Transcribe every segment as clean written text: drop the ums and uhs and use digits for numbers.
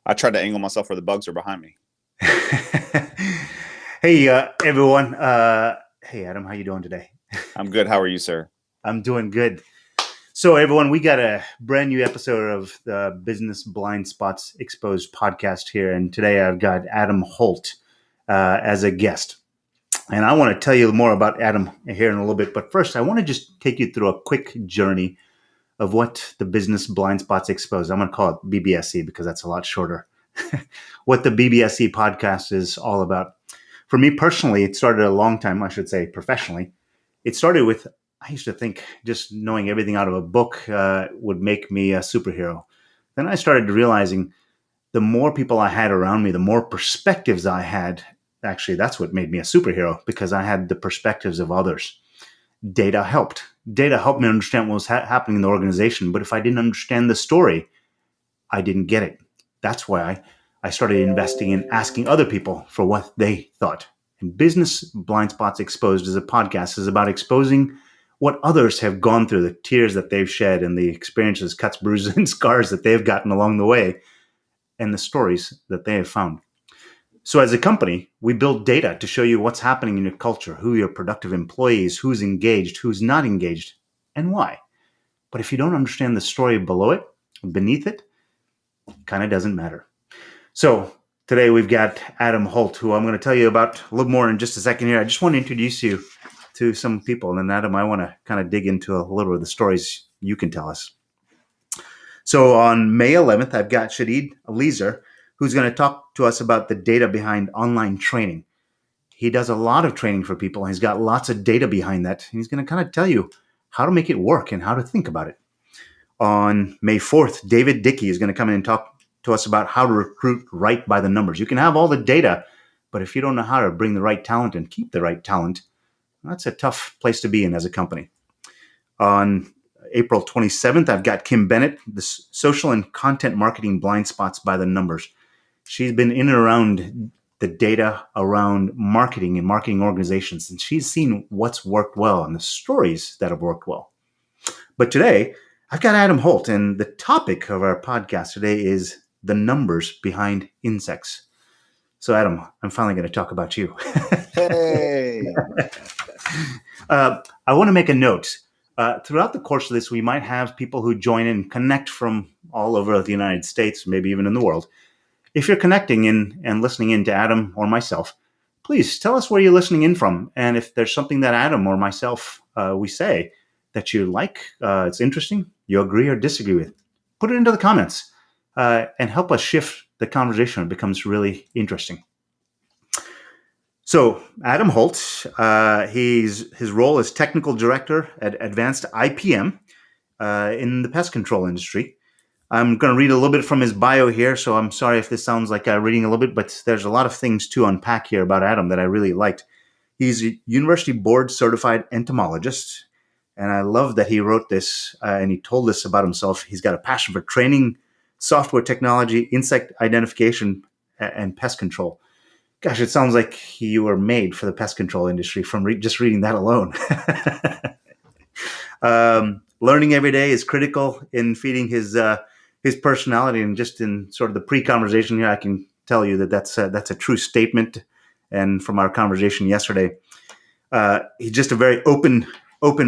I try to angle myself where the bugs are behind me. Hey, everyone. Hey, Adam, how you doing today? I'm good. How are you, sir? I'm doing good. So, everyone, we got a brand new episode of the Business Blind Spots Exposed podcast here, and today I've got Adam Holt as a guest. And I want to tell you more about Adam here in a little bit, but first, I want to just take you through a quick journey of what the Business Blind Spots Exposed. I'm going to call it BBSE because that's a lot shorter. What the BBSE podcast is all about. For me personally, it started a long time, I should say professionally. It started with, I used to think just knowing everything out of a book would make me a superhero. Then I started realizing the more people I had around me, the more perspectives I had. Actually, that's what made me a superhero because I had the perspectives of others. Data helped. Data helped me understand what was happening in the organization. But if I didn't understand the story, I didn't get it. That's why I started investing in asking other people for what they thought. And Business Blind Spots Exposed as a podcast is about exposing what others have gone through, the tears that they've shed, and the experiences, cuts, bruises, and scars that they've gotten along the way, and the stories that they have found. So, as a company, we build data to show you what's happening in your culture, who your productive employees, who's engaged, who's not engaged, and why. But if you don't understand the story below it, beneath it, kind of doesn't matter. So today we've got Adam Holt, who I'm going to tell you about a little more in just a second here. I just want to introduce you to some people. And then, Adam, I want to kind of dig into a little of the stories you can tell us. So on May 11th, I've got Shadid Alizer, who's going to talk to us about the data behind online training. He does a lot of training for people. He's got lots of data behind that. He's going to kind of tell you how to make it work and how to think about it. On May 4th, David Dickey is going to come in and talk to us about how to recruit right by the numbers. You can have all the data, but if you don't know how to bring the right talent and keep the right talent, that's a tough place to be in as a company. On April 27th, I've got Kim Bennett, the social and content marketing blind spots by the numbers. She's been in and around the data around marketing and marketing organizations, and she's seen what's worked well and the stories that have worked well. But today, I've got Adam Holt, and the topic of our podcast today is the numbers behind insects. So, Adam, I'm finally going to talk about you. Hey. I want to make a note. Throughout the course of this, we might have people who join and connect from all over the United States, maybe even in the world. If you're connecting in and listening in to Adam or myself, please tell us where you're listening in from. And if there's something that Adam or myself we say that you like, it's interesting, you agree or disagree with, put it into the comments and help us shift the conversation. It becomes really interesting. So Adam Holt, his role is technical director at Advanced IPM in the pest control industry. I'm going to read a little bit from his bio here, so I'm sorry if this sounds like reading a little bit, but there's a lot of things to unpack here about Adam that I really liked. He's a university board certified entomologist, and I love that he wrote this and he told us about himself. He's got a passion for training, software technology, insect identification, and pest control. Gosh, it sounds like you were made for the pest control industry from just reading that alone. Learning every day is critical in feeding his personality, and just in sort of the pre-conversation here, I can tell you that that's a true statement. And from our conversation yesterday, he's just a very open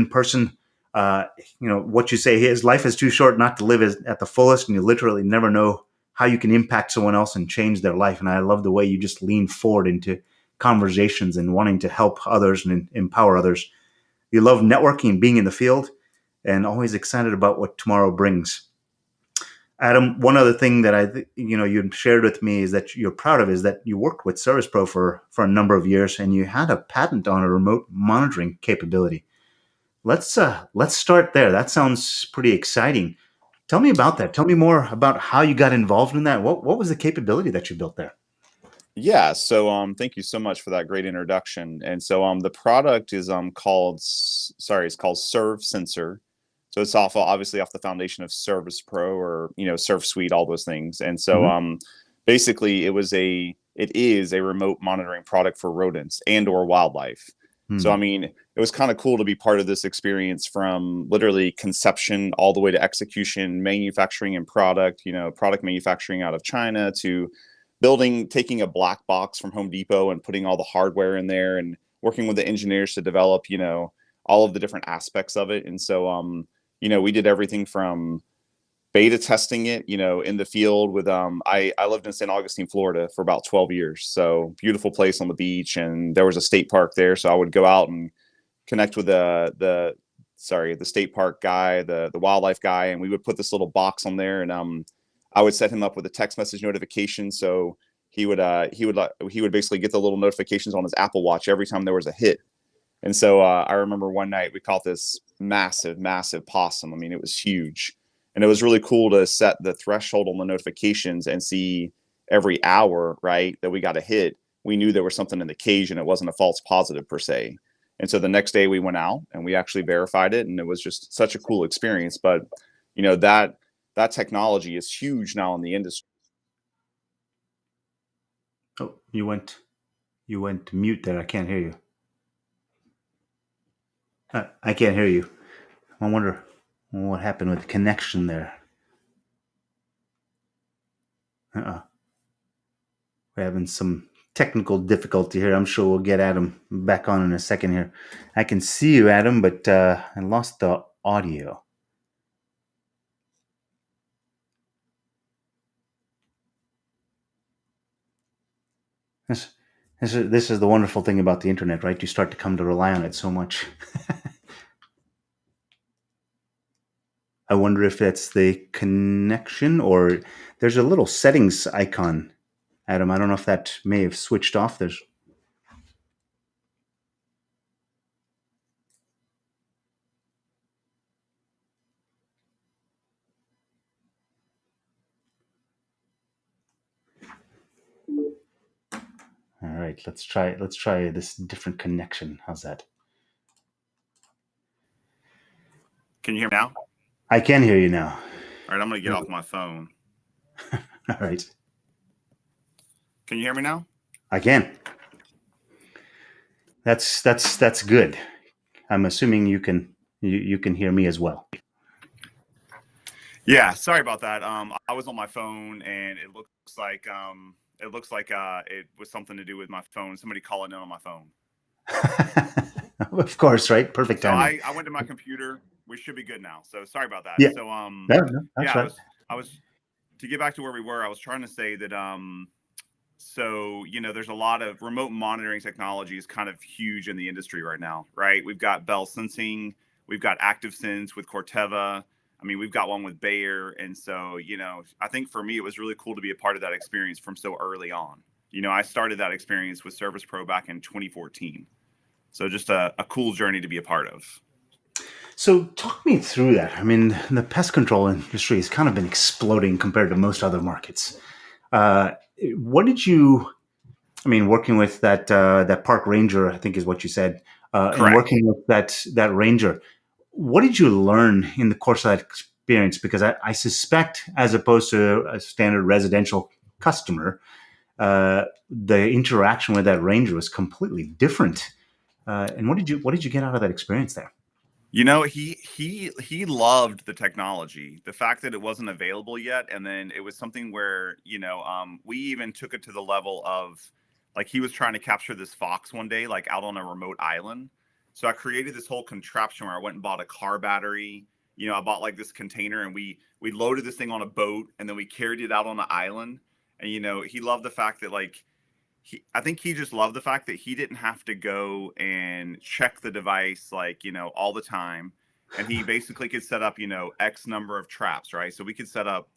person. What you say, his life is too short not to live at the fullest, and you literally never know how you can impact someone else and change their life. And I love the way you just lean forward into conversations and wanting to help others and empower others. You love networking, being in the field, and always excited about what tomorrow brings. Adam, one other thing that you shared with me is that you're proud of is that you worked with ServicePro for a number of years, and you had a patent on a remote monitoring capability. Let's start there. That sounds pretty exciting. Tell me about that. Tell me more about how you got involved in that. What was the capability that you built there? Yeah, so thank you so much for that great introduction. And so the product is it's called Serve Sensor. So it's obviously off the foundation of Service Pro or Serve Suite, all those things. And so Mm-hmm. basically it is a remote monitoring product for rodents and or wildlife. So, I Hmm. mean, it was kind of cool to be part of this experience from literally conception all the way to execution, manufacturing and product, product manufacturing out of China to taking a black box from Home Depot and putting all the hardware in there and working with the engineers to develop, all of the different aspects of it. And so, we did everything from beta testing it, in the field with I lived in St. Augustine, Florida for about 12 years. So beautiful place on the beach, and there was a state park there. So I would go out and connect with the state park guy, the wildlife guy, and we would put this little box on there, and I would set him up with a text message notification. So he would basically get the little notifications on his Apple Watch every time there was a hit. And so I remember one night we caught this massive, massive possum. I mean, it was huge. And it was really cool to set the threshold on the notifications and see every hour, right, that we got a hit. We knew there was something in the cage and it wasn't a false positive per se. And so the next day we went out and we actually verified it. And it was just such a cool experience. But, that technology is huge now in the industry. Oh, you went mute there. I can't hear you. I can't hear you. I wonder what happened with the connection there. We're having some technical difficulty here. I'm sure we'll get Adam back on in a second here. I can see you, Adam, but I lost the audio. This is the wonderful thing about the internet, right? You start to come to rely on it so much. I wonder if that's the connection or there's a little settings icon, Adam. I don't know if that may have switched off. There's all right. Let's try this different connection. How's that? Can you hear me now? I can hear you now. All right, I'm going to get off my phone. All right. Can you hear me now? I can. That's good. I'm assuming you can hear me as well. Yeah, sorry about that. I was on my phone, and it looks like it was something to do with my phone. Somebody calling in on my phone. Of course, right? Perfect So timing. I went to my computer. We should be good now. So sorry about that. Yeah. So No, that's yeah, right. I was to get back to where we were. I was trying to say that so there's a lot of remote monitoring technology is kind of huge in the industry right now, right? We've got Bell Sensing, we've got ActiveSense with Corteva. I mean, we've got one with Bayer. And so, I think for me, it was really cool to be a part of that experience from so early on. I started that experience with Service Pro back in 2014. So just a cool journey to be a part of. So talk me through that. I mean, the pest control industry has kind of been exploding compared to most other markets. What did you, I mean, working with that park ranger, I think is what you said, and working with that ranger, what did you learn in the course of that experience? Because I suspect, as opposed to a standard residential customer, the interaction with that ranger was completely different. And what did you get out of that experience there? He loved the technology, the fact that it wasn't available yet, and then it was something where we even took it to the level of like he was trying to capture this fox one day, like out on a remote island. So I created this whole contraption where I went and bought a car battery. I bought like this container, and we loaded this thing on a boat, and then we carried it out on an island. And he loved the fact that I think he just loved the fact that he didn't have to go and check the device all the time. And he basically could set up, X number of traps, right? So we could set up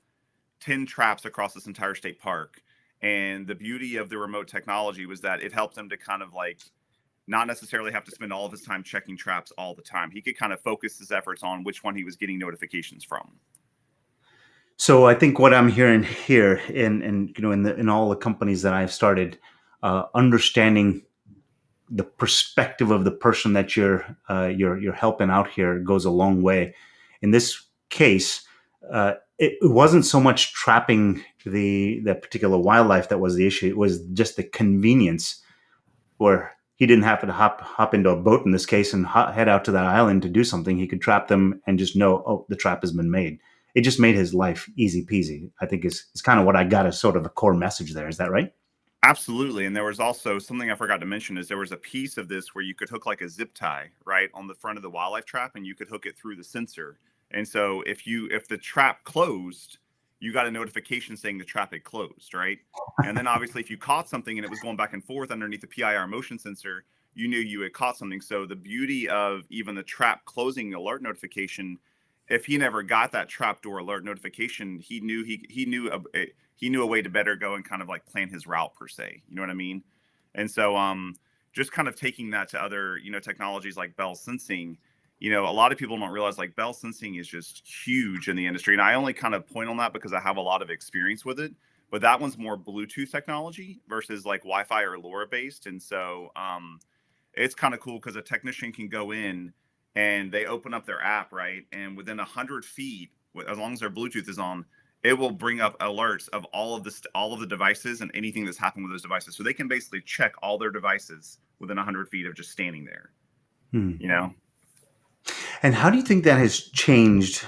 10 traps across this entire state park. And the beauty of the remote technology was that it helped him to kind of not necessarily have to spend all of his time checking traps all the time. He could kind of focus his efforts on which one he was getting notifications from. So I think what I'm hearing here, in in all the companies that I've started, understanding the perspective of the person that you're helping out here goes a long way. In this case, it wasn't so much trapping the particular wildlife that was the issue. It was just the convenience, where he didn't have to hop into a boat in this case and head out to that island to do something. He could trap them and just know, oh, the trap has been made. It just made his life easy peasy. I think is kind of what I got as sort of a core message there. Is that right? Absolutely. And there was also something I forgot to mention is there was a piece of this where you could hook like a zip tie, right, on the front of the wildlife trap, and you could hook it through the sensor. And so if the trap closed, you got a notification saying the trap had closed, right? And then obviously if you caught something and it was going back and forth underneath the PIR motion sensor, you knew you had caught something. So the beauty of even the trap closing alert notification, if he never got that trapdoor alert notification, he knew a way to better go and kind of like plan his route per se. You know what I mean? And so just kind of taking that to other, technologies like Bell sensing, a lot of people don't realize like Bell sensing is just huge in the industry. And I only kind of point on that because I have a lot of experience with it, but that one's more Bluetooth technology versus like Wi-Fi or LoRa based. And so it's kind of cool because a technician can go in and they open up their app, right? And within 100 feet, as long as their Bluetooth is on, it will bring up alerts of all of the devices and anything that's happened with those devices. So they can basically check all their devices within 100 feet of just standing there, And how do you think that has changed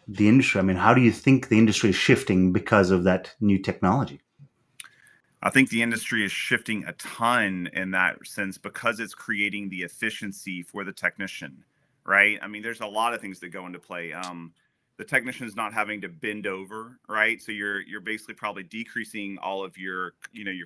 the industry? I mean, how do you think the industry is shifting because of that new technology? I think the industry is shifting a ton in that sense because it's creating the efficiency for the technician, right? I mean, there's a lot of things that go into play. The technician is not having to bend over, right? So you're basically probably decreasing all of your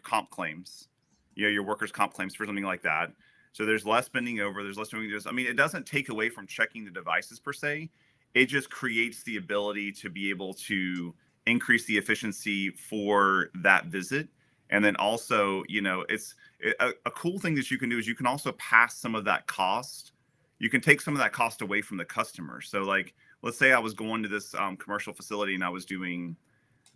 comp claims, your workers' comp claims for something like that. So there's less bending over, there's less doing this. I mean, it doesn't take away from checking the devices per se. It just creates the ability to be able to increase the efficiency for that visit. And then also, it's a cool thing that you can do is you can also pass some of that cost. You can take some of that cost away from the customer. So like, let's say I was going to this commercial facility and I was doing,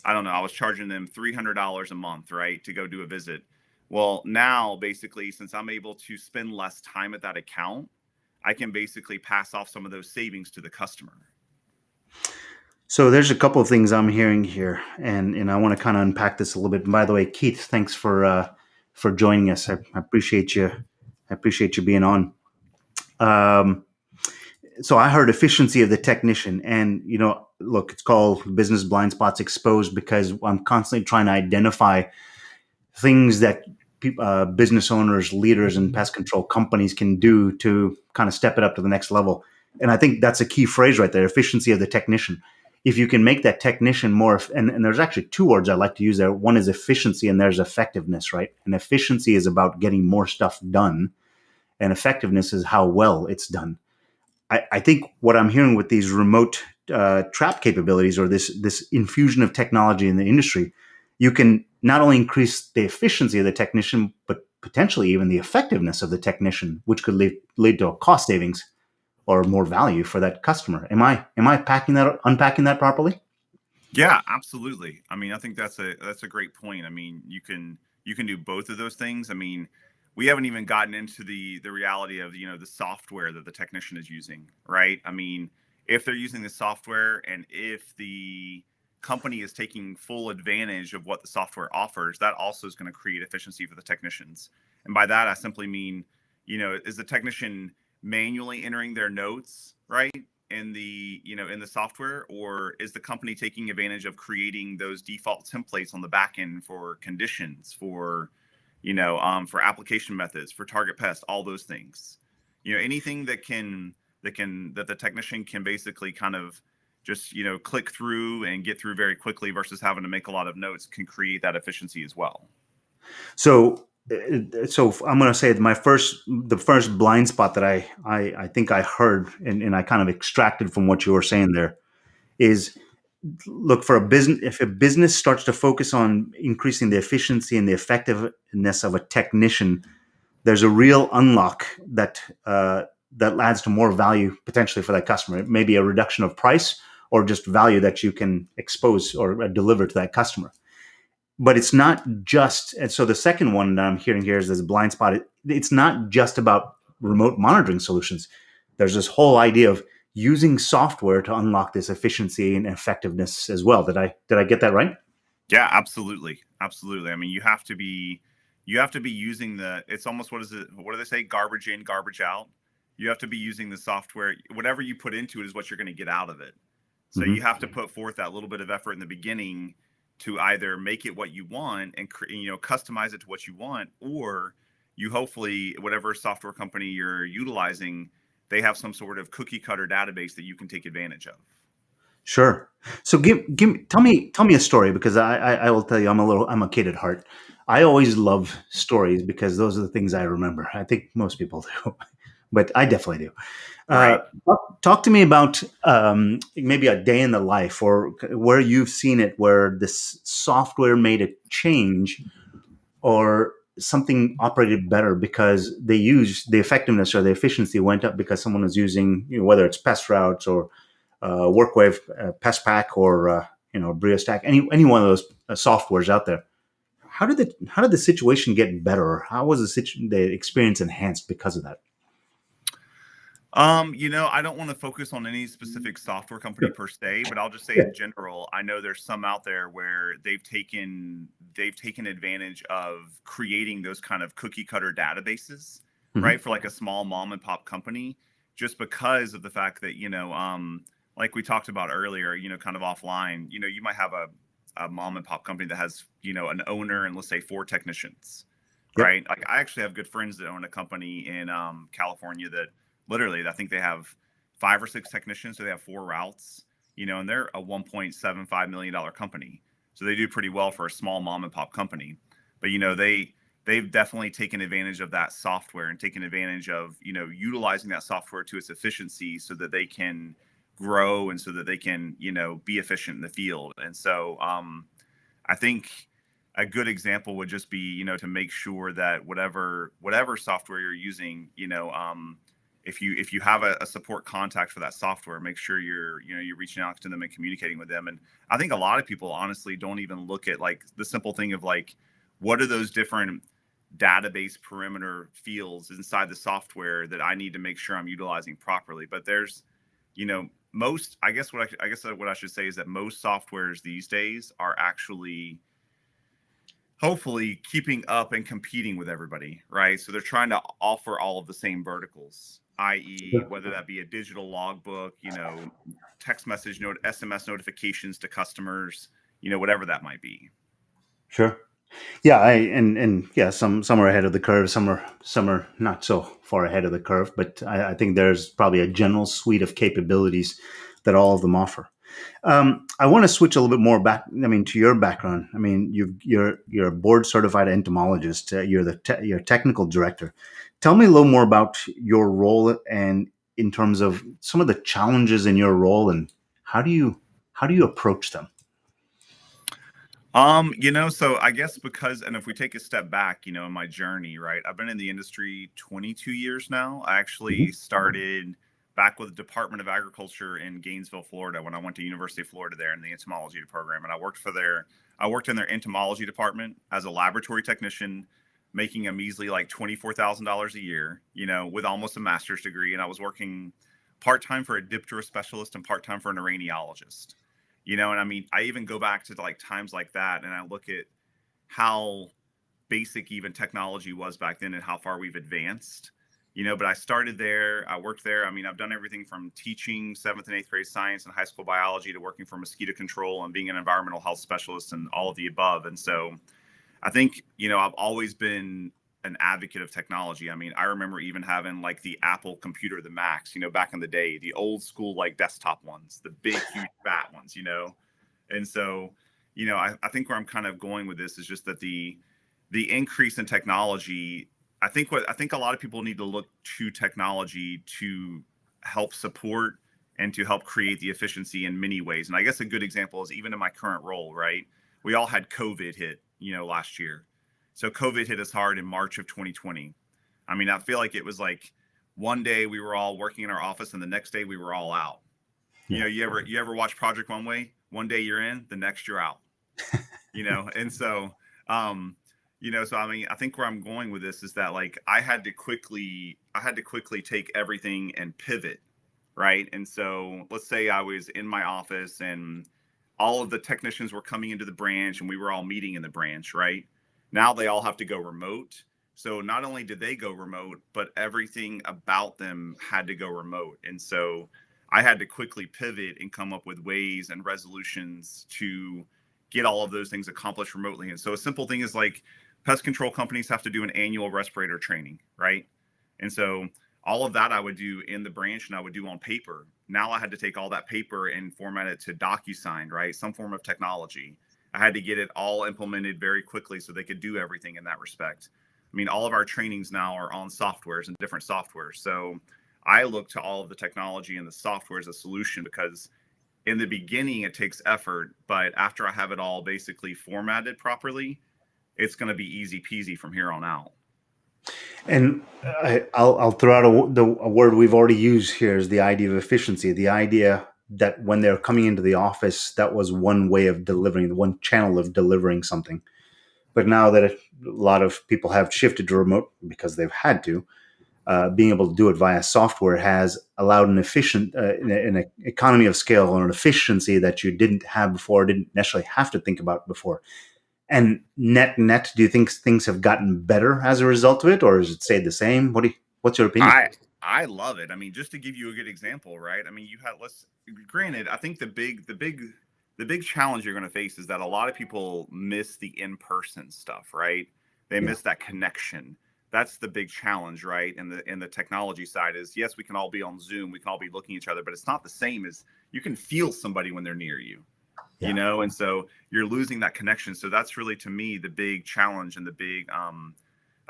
I don't know, I was charging them $300 a month, right, to go do a visit. Well, now basically, since I'm able to spend less time at that account, I can basically pass off some of those savings to the customer. So there's a couple of things I'm hearing here, and I want to kind of unpack this a little bit. And by the way, Keith, thanks for joining us. I appreciate you. I appreciate you being on. So I heard efficiency of the technician, and look, it's called Business Blind Spots Exposed because I'm constantly trying to identify things that business owners, leaders, and pest control companies can do to kind of step it up to the next level. And I think that's a key phrase right there: efficiency of the technician. If you can make that technician more, and there's actually two words I like to use there. One is efficiency, and there's effectiveness, right? And efficiency is about getting more stuff done, and effectiveness is how well it's done. I think what I'm hearing with these remote trap capabilities or this infusion of technology in the industry, you can not only increase the efficiency of the technician, but potentially even the effectiveness of the technician, which could lead to a cost savings or more value for that customer. Am I unpacking that properly? Yeah, absolutely. I mean, I think that's a great point. I mean, you can do both of those things. I mean, we haven't even gotten into the reality of the software that the technician is using, right? I mean, if they're using the software and if the company is taking full advantage of what the software offers, that also is going to create efficiency for the technicians. And by that, I simply mean, is the technician manually entering their notes, right, in the in the software, or is the company taking advantage of creating those default templates on the back end for conditions, for application methods, for target pest, all those things, anything that the technician can basically kind of just click through and get through very quickly versus having to make a lot of notes can create that efficiency as well. So I'm going to say the first blind spot that I think I heard and I kind of extracted from what you were saying there is, look, for a business, if a business starts to focus on increasing the efficiency and the effectiveness of a technician, there's a real unlock that adds to more value potentially for that customer. It may be a reduction of price or just value that you can expose or deliver to that customer. But it's not just, and so the second one that I'm hearing here is this blind spot. It's not just about remote monitoring solutions. There's this whole idea of using software to unlock this efficiency and effectiveness as well. Did I get that right? Yeah, absolutely. Absolutely. I mean, you have to be you have to be using it's almost, what do they say? Garbage in, garbage out. You have to be using the software. Whatever you put into it is what you're going to get out of it. So you Hmm. have to put forth that little bit of effort in the beginning to either make it what you want and customize it to what you want, or you hopefully, whatever software company you're utilizing, they have some sort of cookie cutter database that you can take advantage of. Sure. So tell me a story, because I will tell you, I'm a kid at heart. I always love stories because those are the things I remember. I think most people do, but I definitely do. Right. Talk to me about maybe a day in the life, or where you've seen it, where this software made a change, or something operated better because they used the effectiveness or the efficiency went up because someone was using, whether it's pest routes or WorkWave, Pest Pack, or BrioStack, any one of those softwares out there. How did the situation get better? How was the experience enhanced because of that? I don't want to focus on any specific software company Sure. per se, but I'll just say Yeah. in general, I know there's some out there where they've taken advantage of creating those kind of cookie cutter databases, Hmm. right? For like a small mom and pop company, just because of the fact that, like we talked about earlier, kind of offline, you might have a mom and pop company that has, an owner and, let's say, 4 technicians, Yep. right? Like, I actually have good friends that own a company in California that literally, I think they have 5 or 6 technicians, so they have 4 routes, and they're a $1.75 million company, so they do pretty well for a small mom and pop company. But they've definitely taken advantage of that software and taken advantage of utilizing that software to its efficiency so that they can grow and so that they can be efficient in the field. And so I think a good example would just be, to make sure that whatever software you're using, if you have a support contact for that software, make sure you're reaching out to them and communicating with them. And I think a lot of people honestly don't even look at like the simple thing of like, what are those different database perimeter fields inside the software that I need to make sure I'm utilizing properly. But there's, most, what I should say is that most softwares these days are actually hopefully keeping up and competing with everybody, right? So they're trying to offer all of the same verticals, i.e., whether that be a digital logbook, text message note, SMS notifications to customers, whatever that might be. Sure. Yeah, and yeah, some are ahead of the curve, some are not so far ahead of the curve, but I think there's probably a general suite of capabilities that all of them offer. I want to switch a little bit more back. I mean, to your background. I mean, you're a board certified entomologist. You're technical director. Tell me a little more about your role, and in terms of some of the challenges in your role, and how do you how do you approach them? So I guess because, and if we take a step back, in my journey, right, I've been in the industry 22 years now. I actually Mhm. started back with the Department of Agriculture in Gainesville, Florida, when I went to University of Florida there in the entomology program. And I worked in their entomology department as a laboratory technician, making a measly like $24,000 a year, with almost a master's degree. And I was working part-time for a diptera specialist and part-time for an araneologist. And I mean, I even go back to like times like that and I look at how basic even technology was back then and how far we've advanced. But I started there, I worked there. I mean, I've done everything from teaching 7th and 8th grade science and high school biology to working for mosquito control and being an environmental health specialist and all of the above. And so I think, I've always been an advocate of technology. I mean, I remember even having like the Apple computer, the Macs, back in the day, the old school like desktop ones, the big, huge, fat ones. And so, I think where I'm kind of going with this is just that the increase in technology, I think a lot of people need to look to technology to help support and to help create the efficiency in many ways. And I guess a good example is even in my current role, right? We all had COVID hit, last year. So COVID hit us hard in March of 2020. I mean, I feel like it was like one day we were all working in our office and the next day we were all out. Yeah. You ever watch Project Runway? One day you're in, the next you're out. And so so I mean, I think where I'm going with this is that like I had to quickly take everything and pivot, right? And so let's say I was in my office and all of the technicians were coming into the branch and we were all meeting in the branch, right? Now they all have to go remote. So not only did they go remote, but everything about them had to go remote. And so I had to quickly pivot and come up with ways and resolutions to get all of those things accomplished remotely. And so a simple thing is like pest control companies have to do an annual respirator training, right? And so all of that I would do in the branch and I would do on paper. Now I had to take all that paper and format it to DocuSign, right? Some form of technology. I had to get it all implemented very quickly so they could do everything in that respect. I mean, all of our trainings now are on softwares and different softwares. So I look to all of the technology and the software as a solution because in the beginning it takes effort, but after I have it all basically formatted properly, it's going to be easy peasy from here on out. And I'll throw out a word we've already used here is the idea of efficiency. The idea that when they're coming into the office, that was one way of delivering, one channel of delivering something. But now that a lot of people have shifted to remote because they've had to, being able to do it via software has allowed an efficient, an economy of scale or an efficiency that you didn't have before, didn't necessarily have to think about before. And net, do you think things have gotten better as a result of it, or has it stayed the same? What's your opinion? I love it. I mean, just to give you a good example, right? I mean, you had let's granted, I think the big challenge you're going to face is that a lot of people miss the in-person stuff, right? They Yeah. miss that connection. That's the big challenge, right? And the technology side is yes, we can all be on Zoom, we can all be looking at each other, but it's not the same as you can feel somebody when they're near you. You Yeah. know, and so you're losing that connection. So that's really to me the big challenge and the big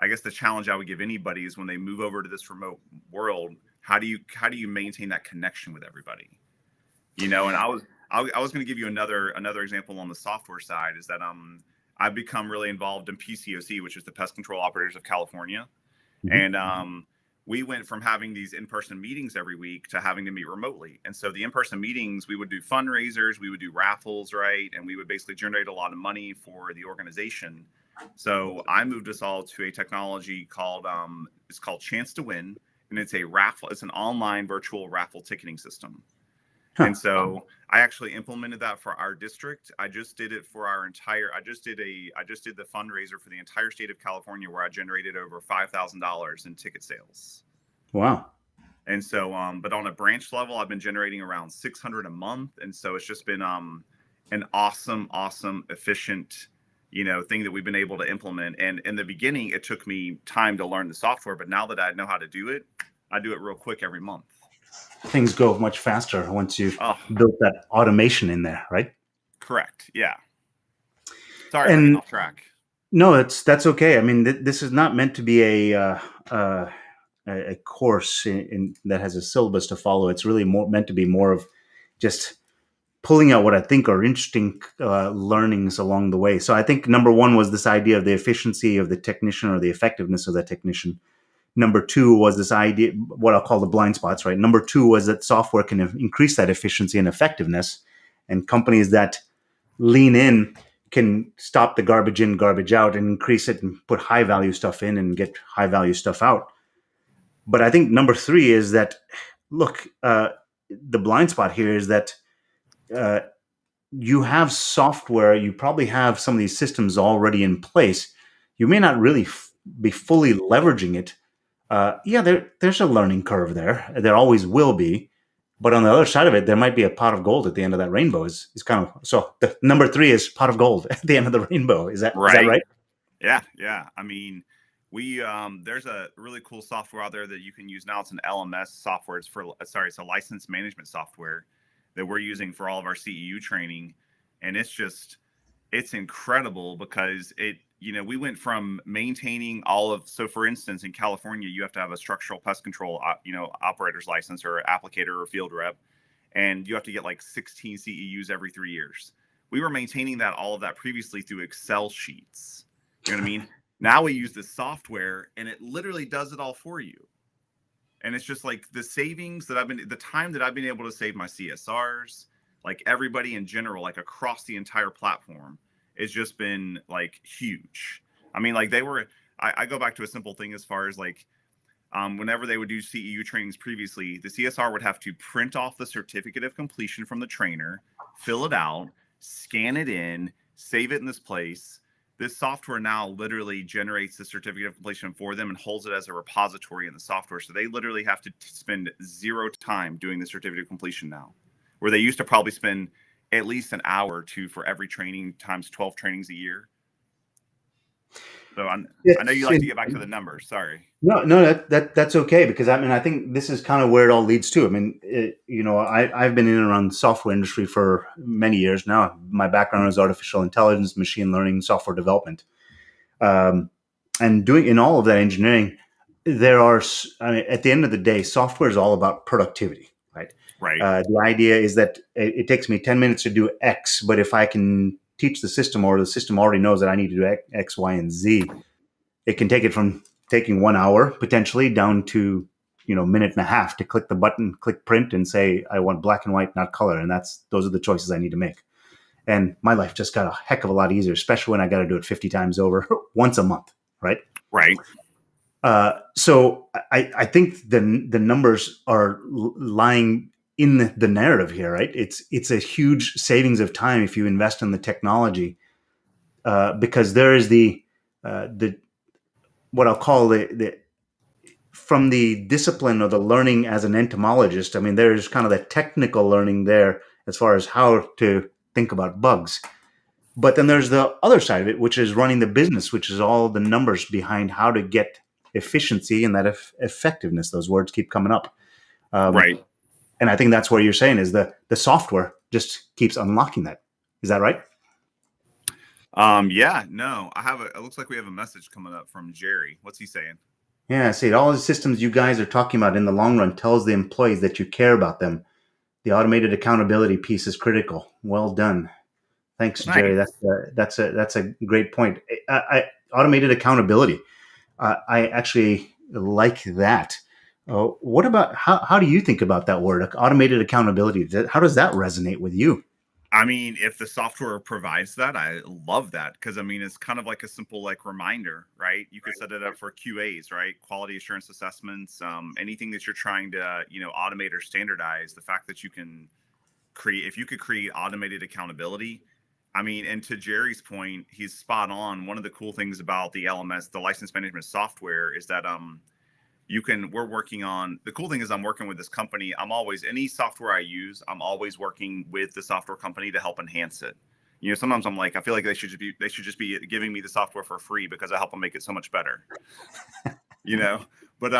I guess the challenge I would give anybody is when they move over to this remote world, how do you maintain that connection with everybody? You know, and I was going to give you another example on the software side is that I've become really involved in PCOC, which is the Pest Control Operators of California. Mhm. And we went from having these in-person meetings every week to having to meet remotely. And so the in-person meetings, we would do fundraisers, we would do raffles, right? And we would basically generate a lot of money for the organization. So I moved us all to a technology called it's called Chance to Win, and it's a raffle. It's an online virtual raffle ticketing system. Huh. And so I actually implemented that for our district. I just did it for our entire. I just did the fundraiser for the entire state of California, where I generated over $5,000 in ticket sales. Wow. And so, but on a branch level, I've been generating around 600 a month, and so it's just been an awesome, efficient, thing that we've been able to implement. And in the beginning, it took me time to learn the software, but now that I know how to do it, I do it real quick every month. Things go much faster once you've Oh, built that automation in there, right? correct. Yeah. Sorry for getting And off track. no, that's okay. I mean, this is not meant to be a course that has a syllabus to follow. It's really more meant to be more of just pulling out what I think are interesting learnings along the way. So I think number one was this idea of the efficiency of the technician or the effectiveness of the technician. Number two was this idea, what I'll call the blind spots, right? Number two was that software can increase that efficiency and effectiveness, and companies that lean in can stop the garbage in, garbage out, and increase it and put high value stuff in and get high value stuff out. But I think number three is that, look, the blind spot here is that uh, you have software, you probably have some of these systems already in place. You may not really be fully leveraging it. Yeah, there's a learning curve there. There always will be. But on the other side of it, there might be a pot of gold at the end of that rainbow. Is kind of so. The number three is pot of gold at the end of the rainbow. Is that Right. right? Yeah. I mean, we there's a really cool software out there that you can use now. It's an LMS software. It's a license management software that we're using for all of our CEU training, and it's incredible because we went from maintaining so for instance in California you have to have a structural pest control operator's license or applicator or field rep, and you have to get like 16 CEUs every 3 years. We were maintaining all of that previously through Excel sheets. You know what I mean? Now we use this software and it literally does it all for you. And it's just like the time that I've been able to save my CSRs, like everybody in general, like across the entire platform, it's just been like huge. I mean, like I go back to a simple thing as far as like, whenever they would do CEU trainings previously, the CSR would have to print off the certificate of completion from the trainer, fill it out, scan it in, save it in this place. this software now literally generates the certificate of completion for them and holds it as a repository in the software. So they literally have to spend zero time doing the certificate of completion now, where they used to probably spend at least an hour or two for every training times 12 trainings a year. So I know you like to get back to the numbers. Sorry. No, that's okay, because I think this is kind of where it all leads to. I mean, I've been in and around the software industry for many years now. My background is artificial intelligence, machine learning, software development, and doing in all of that engineering. At the end of the day, software is all about productivity, right? Right. The idea is that it takes me 10 minutes to do X, but if I can teach the system, or the system already knows that I need to do X, Y, and Z, it can take it from taking 1 hour potentially down to minute and a half to click the button, click print, and say I want black and white, not color, and those are the choices I need to make. And my life just got a heck of a lot easier, especially when I got to do it 50 times over once a month, right? Right. So I think the numbers are lying in the narrative here, right? It's a huge savings of time if you invest in the technology, because there is the what I'll call the from the discipline or the learning as an entomologist. I mean, there's kind of the technical learning there as far as how to think about bugs. But then there's the other side of it, which is running the business, which is all the numbers behind how to get efficiency and that effectiveness. Those words keep coming up. Right. And I think that's what you're saying is the software just keeps unlocking that. Is that right? Yeah, no, it looks like we have a message coming up from Jerry. What's he saying? Yeah, see, all the systems you guys are talking about in the long run tells the employees that you care about them. The automated accountability piece is critical. Well done. Thanks, Jerry. Nice. That's a great point. Automated accountability. I actually like that. What about how do you think about that word, automated accountability? How does that resonate with you? I mean, if the software provides that, I love that, because I mean, it's kind of like a simple reminder, right? You could set it up for QAs, right? Quality assurance assessments, anything that you're trying to automate or standardize. The fact that you can if you could create automated accountability. I mean, and to Jerry's point, he's spot on. One of the cool things about the LMS, the license management software, is that we're working on, the cool thing is I'm working with this company. Any software I use, I'm always working with the software company to help enhance it. Sometimes I'm like, I feel like they should just be giving me the software for free because I help them make it so much better. But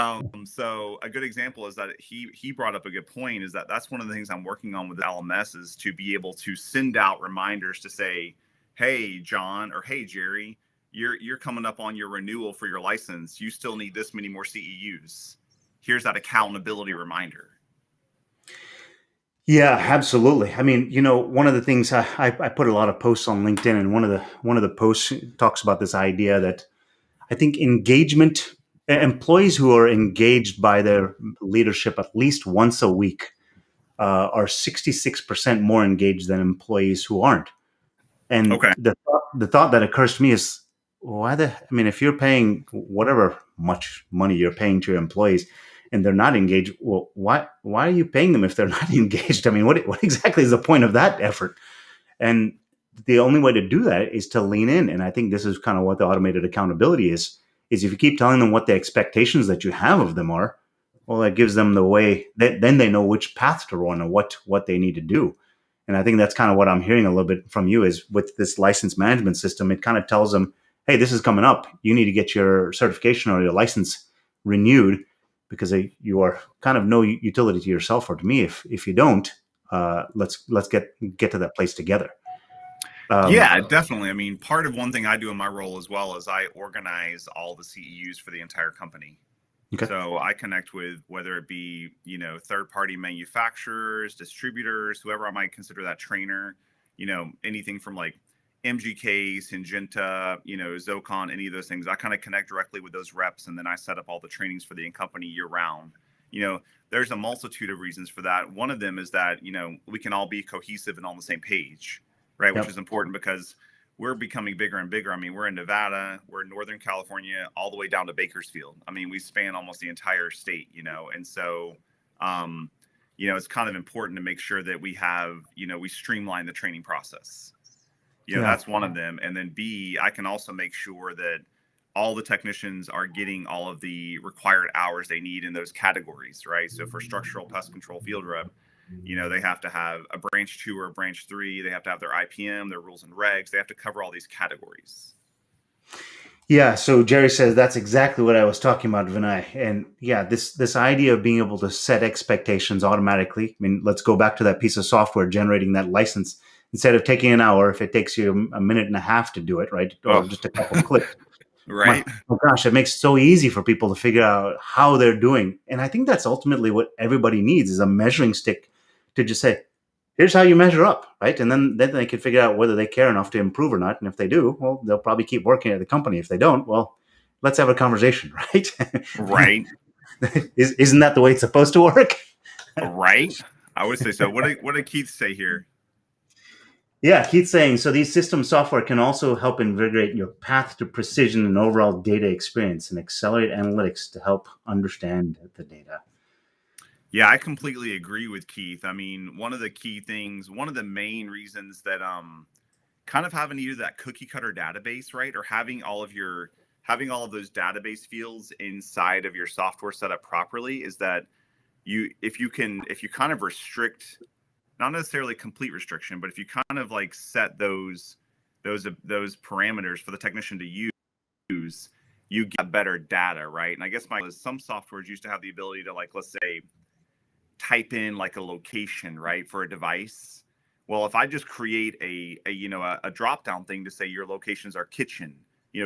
so a good example is that he brought up a good point, is that that's one of the things I'm working on with the LMS, is to be able to send out reminders to say, hey, John, or hey, Jerry, you're coming up on your renewal for your license. You still need this many more CEUs. Here's that accountability reminder. Yeah, absolutely. I mean, one of the things I put a lot of posts on LinkedIn, and one of the posts talks about this idea that I think employees who are engaged by their leadership at least once a week are 66% more engaged than employees who aren't. And Okay. the thought that occurs to me is, if you're paying whatever much money you're paying to your employees and they're not engaged, well, why are you paying them if they're not engaged? I mean, what exactly is the point of that effort? And the only way to do that is to lean in. And I think this is kind of what the automated accountability is if you keep telling them what the expectations that you have of them are, well, that gives them the way that then they know which path to run and what they need to do. And I think that's kind of what I'm hearing a little bit from you is with this license management system, it kind of tells them, hey, this is coming up. You need to get your certification or your license renewed because you are kind of no utility to yourself or to me. If you don't, let's get to that place together. Yeah, definitely. I mean, part of one thing I do in my role as well is I organize all the CEUs for the entire company. Okay. So I connect with, whether it be, third-party manufacturers, distributors, whoever I might consider that trainer, anything from like MGK, Syngenta, Zocon, any of those things. I kind of connect directly with those reps, and then I set up all the trainings for the company year round. There's a multitude of reasons for that. One of them is that, we can all be cohesive and on the same page, right? Yep. Which is important because we're becoming bigger and bigger. I mean, we're in Nevada, we're in Northern California, all the way down to Bakersfield. I mean, we span almost the entire state, and so, it's kind of important to make sure that we have, we streamline the training process. Yeah. That's one of them. And then B, I can also make sure that all the technicians are getting all of the required hours they need in those categories, right? So for structural pest control field rep, they have to have a branch 2 or a branch 3. They have to have their IPM, their rules and regs. They have to cover all these categories. Yeah, so Jerry says that's exactly what I was talking about, Vinay. And yeah, this idea of being able to set expectations automatically. I mean, let's go back to that piece of software generating that license. Instead of taking an hour, if it takes you a minute and a half to do it, right, or Oh, just a couple of clicks. My right. oh gosh, it makes it so easy for people to figure out how they're doing. And I think that's ultimately what everybody needs is a measuring stick to just say, here's how you measure up, right? And then they can figure out whether they care enough to improve or not. And if they do, well, they'll probably keep working at the company. If they don't, well, let's have a conversation, right? Right. Isn't that the way it's supposed to work? Right. I would say so. What did Keith say here? Yeah, Keith's saying, so these system software can also help invigorate your path to precision and overall data experience and accelerate analytics to help understand the data. Yeah, I completely agree with Keith. I mean, one of the key things, one of the main reasons that kind of having either that cookie cutter database, right, or having all of those database fields inside of your software set up properly is that if you kind of restrict, not necessarily complete restriction, but if you kind of like set those parameters for the technician to use, you get better data, right? And I guess some softwares used to have the ability to, like, let's say, type in like a location, right, for a device. Well, if I just create a drop down thing to say your locations are kitchen,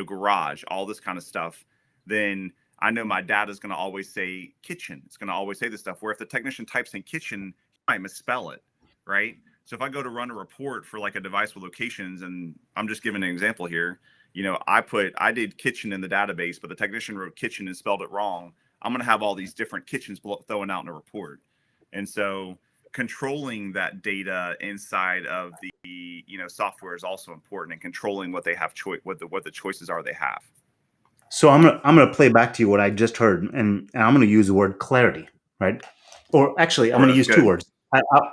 garage, all this kind of stuff, then I know my data is going to always say kitchen. It's going to always say this stuff. Where if the technician types in kitchen, he might misspell it, right? So if I go to run a report for like a device with locations, and I'm just giving an example here, I did kitchen in the database, but the technician wrote kitchen and spelled it wrong. I'm going to have all these different kitchens throwing out in a report. And so controlling that data inside of the software is also important, and controlling what they have what the choices are they have. So I'm gonna play back to you what I just heard, and I'm gonna use the word clarity, right? Or actually, I'm gonna use two Good. words.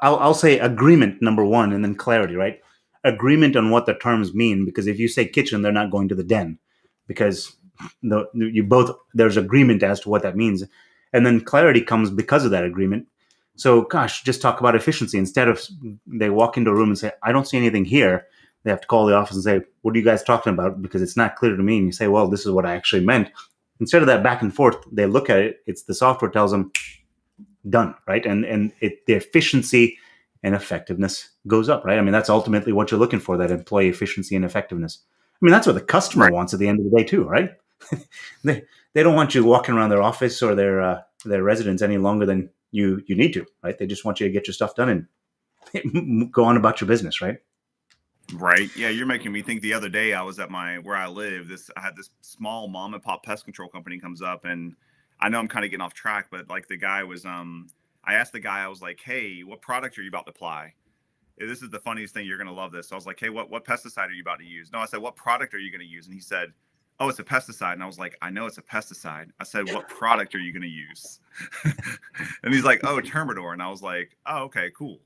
I'll say agreement number one, and then clarity, right? Agreement on what the terms mean, because if you say kitchen, they're not going to the den, because there's agreement as to what that means, and then clarity comes because of that agreement. So, gosh, just talk about efficiency. Instead of they walk into a room and say, "I don't see anything here," they have to call the office and say, "What are you guys talking about? Because it's not clear to me." And you say, "Well, this is what I actually meant." Instead of that back and forth, they look at it. It's the software tells them, "Done," right? And the efficiency and effectiveness goes up, right? I mean, that's ultimately what you're looking for, that employee efficiency and effectiveness. I mean, that's what the customer Right. wants at the end of the day too, right? they don't want you walking around their office or their residence any longer than you need to, right? They just want you to get your stuff done and go on about your business, right? Right. Yeah, you're making me think. The other day I was at where I live. I had this small mom and pop pest control company comes up, and I know I'm kind of getting off track, but like the guy was I asked the guy, I was like, "Hey, what product are you about to apply?" This is the funniest thing. You're going to love this. So I was like, "Hey, what pesticide are you about to use?" No, I said, "What product are you going to use?" And he said, "Oh, it's a pesticide." And I was like, "I know it's a pesticide." I said, "What product are you going to use?" And he's like, "Oh, Termidor." And I was like, "Oh, okay, cool."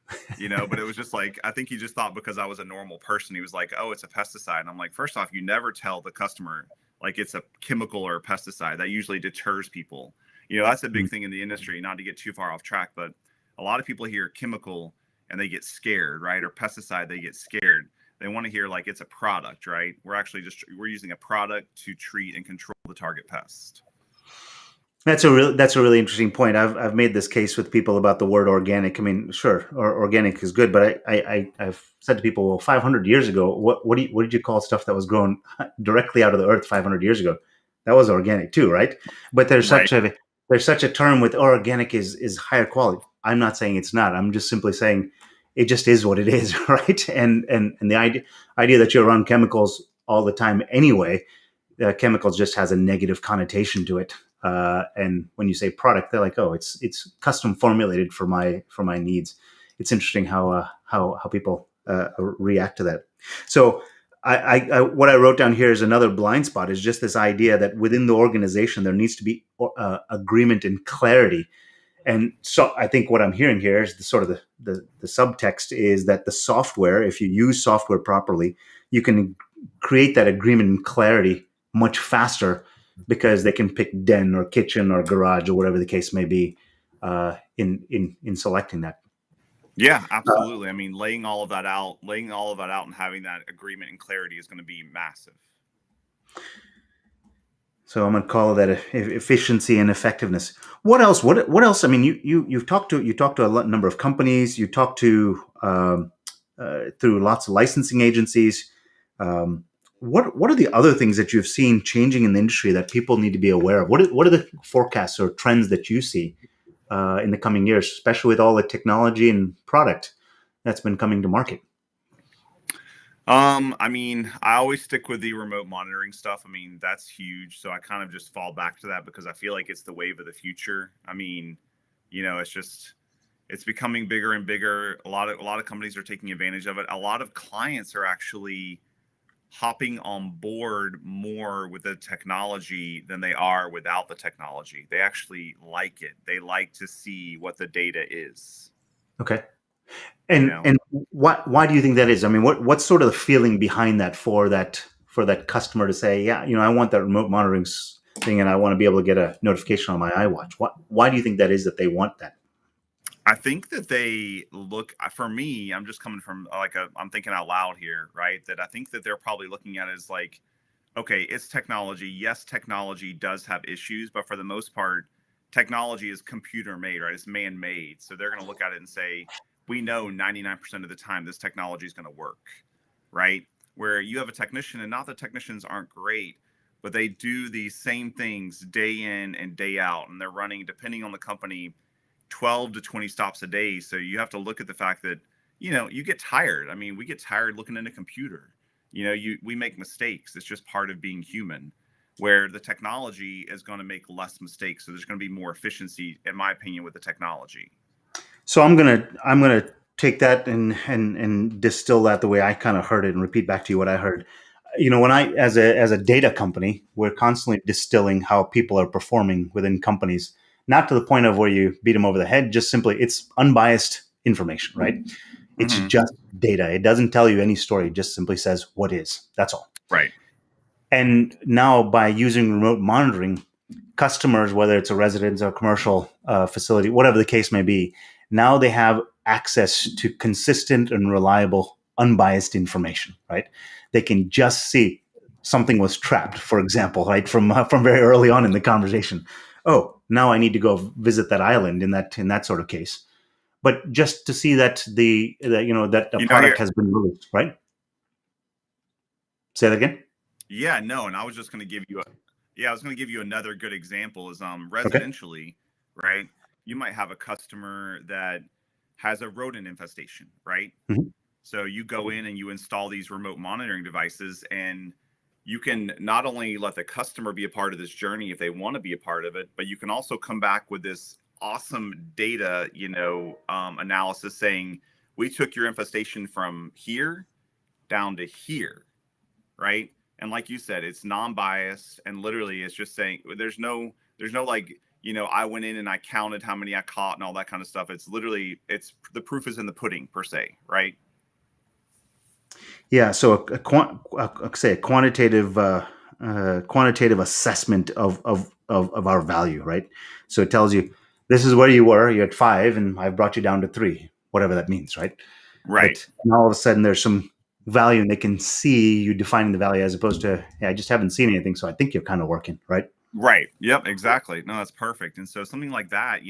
But it was just like, I think he just thought because I was a normal person, he was like, "Oh, it's a pesticide." And I'm like, first off, you never tell the customer like it's a chemical or a pesticide. That usually deters people. That's a big thing in the industry, not to get too far off track, but a lot of people hear chemical and they get scared, right? Or pesticide, they get scared. They want to hear like it's a product, right? We're using a product to treat and control the target pest. That's a really interesting point. I've made this case with people about the word organic. I mean, sure, organic is good, but I've said to people, well, 500 years ago, what did you call stuff that was grown directly out of the earth 500 years ago? That was organic too, right? But there's Right. such a term with organic is higher quality. I'm not saying it's not. I'm just simply saying it just is what it is, right? And the idea that you're around chemicals all the time anyway, chemicals just has a negative connotation to it. And when you say product, they're like, "Oh, it's custom formulated for my needs." It's interesting how people react to that. So what I wrote down here is another blind spot is just this idea that within the organization there needs to be agreement and clarity. And so I think what I'm hearing here is the sort of the subtext is that the software, if you use software properly, you can create that agreement and clarity much faster because they can pick den or kitchen or garage or whatever the case may be in selecting that. Yeah, absolutely. I mean, laying all of that out and having that agreement and clarity is going to be massive. So I'm going to call that efficiency and effectiveness. What else? What else? I mean, you've talked to a number of companies. You talk to through lots of licensing agencies. What are the other things that you've seen changing in the industry that people need to be aware of? What are the forecasts or trends that you see in the coming years, especially with all the technology and product that's been coming to market? I mean, I always stick with the remote monitoring stuff. I mean, that's huge. So I kind of just fall back to that because I feel like it's the wave of the future. I mean, it's becoming bigger and bigger. A lot of companies are taking advantage of it. A lot of clients are actually hopping on board more with the technology than they are without the technology. They actually like it. They like to see what the data is. Okay. And why do you think that is? I mean, what's sort of the feeling behind that for that customer to say, yeah, I want that remote monitoring thing, and I want to be able to get a notification on my iWatch. Why do you think that is that they want that? I think that they look, for me, I'm just coming from I'm thinking out loud here, right? That I think that they're probably looking at it as like, okay, it's technology. Yes, technology does have issues, but for the most part, technology is computer made, right? It's man made. So they're going to look at it and say, we know 99% of the time this technology is going to work, right? Where you have a technician, and not that technicians aren't great, but they do these same things day in and day out, and they're running, depending on the company, 12 to 20 stops a day. So you have to look at the fact that, you get tired. I mean, we get tired looking at a computer. We make mistakes. It's just part of being human, where the technology is going to make less mistakes. So there's going to be more efficiency, in my opinion, with the technology. So I'm gonna take that and distill that the way I kind of heard it and repeat back to you what I heard. When I as a data company, we're constantly distilling how people are performing within companies, not to the point of where you beat them over the head. Just simply, it's unbiased information, right? It's just data. It doesn't tell you any story. It just simply says what is. That's all. Right. And now by using remote monitoring, customers, whether it's a residence or commercial facility, whatever the case may be, now they have access to consistent and reliable, unbiased information, right? They can just see something was trapped, for example, right, from very early on in the conversation. Oh, now I need to go visit that island in that sort of case. But just to see that the product has been released, right? Say that again. Yeah, no, and I was just going to give you another good example is residentially, right? You might have a customer that has a rodent infestation, right? Mm-hmm. So you go in and you install these remote monitoring devices, and you can not only let the customer be a part of this journey if they want to be a part of it, but you can also come back with this awesome data, analysis saying, we took your infestation from here down to here, right? And like you said, it's non-biased, and literally it's just saying there's no like, I went in and I counted how many I caught and all that kind of stuff. It's literally, the proof is in the pudding per se, right? Yeah. So a quantitative assessment of our value, right? So it tells you this is where you were. You're at 5, and I've brought you down to 3, whatever that means, right? Right. But all of a sudden, there's some value, and they can see you defining the value as opposed to, I just haven't seen anything, so I think you're kind of working, right? Right. Yep. Exactly. No, that's perfect. And so something like that,